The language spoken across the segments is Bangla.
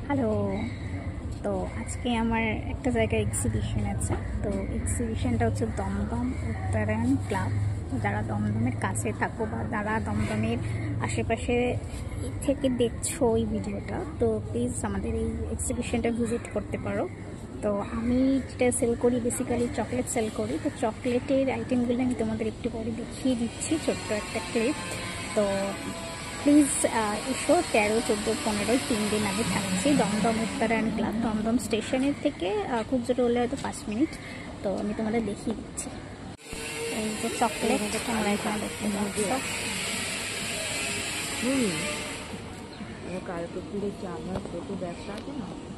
হ্যালো। তো আজকে আমার একটা জায়গায় এক্সিবিশন আছে। তো এক্সিবিশনটা হচ্ছে দমদম উত্তরায়ণ ক্লাব। যারা দমদমের কাছে থাকো বা যারা দমদমের আশেপাশে থেকে দেখছো এই ভিডিওটা, তো প্লিজ আমাদের এই এক্সিবিশনটা ভিজিট করতে পারো। তো আমি যেটা সেল করি, বেসিক্যালি চকলেট সেল করি। তো চকলেটের আইটেমগুলো আমি তোমাদের একটু পরে দেখিয়ে দিচ্ছি, ছোট্ট একটা ক্লিপ। তো প্লিজ এসো। 13, 14, 15 3 দিন আমি থাকছি দমদম উত্তরায়ণ ক্লাব, দমদম স্টেশনের থেকে খুব জোরে হলে হয়তো 5 মিনিট। তো আমি তোমাদের দেখিয়ে দিচ্ছি। এই যে চকলেট তোমরা এখানে দেখতে পাচ্ছ।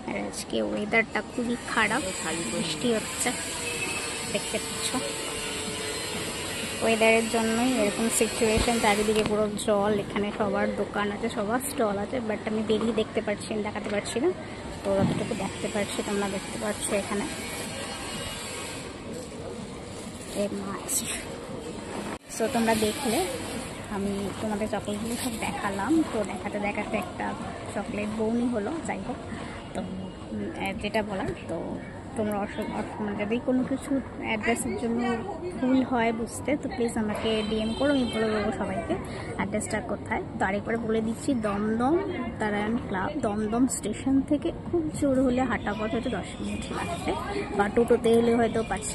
আর আজকে ওয়েদারটা খুবই খারাপ, বৃষ্টি হচ্ছে, দেখতে পাচ্ছ। ওয়েদারের জন্যই এরকম সিচুয়েশন, চারিদিকে পুরো জল। এখানে সবার দোকান আছে, সবার স্টল আছে, বাট আমি বেরিয়ে দেখাতে পারছি না। তো যতটুকু দেখতে পাচ্ছি তোমরা দেখতে পাচ্ছ এখানে মাছ। সো তোমরা দেখলে আমি তোমাদের চকলেটগুলো সব দেখালাম। তো দেখাতে একটা চকলেট বউনি হলো, যাই হোক। তো যেটা বলার, তো তোমরা যদি কোনো কিছু অ্যাড্রেসের জন্য ভুল হয় বুঝতে, তো প্লিজ আমাকে ডিএম করো, আমি বলে দেবো সবাইকে অ্যাড্রেসটা কোথায়। তো আরেকবার বলে দিচ্ছি, দমদম উত্তরায়ণ ক্লাব, দমদম স্টেশন থেকে খুব জোর হলে হাঁটা পথ হয়তো 10 মিনিট লাগবে, বা টোটোতে হলে হয়তো 5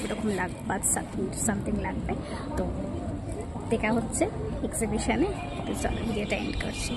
এরকম লাগবে, 5 সামথিং লাগবে। তো দেখা হচ্ছে এক্সিবিশনে। চলো ভিডিওটা এন্ড করছি।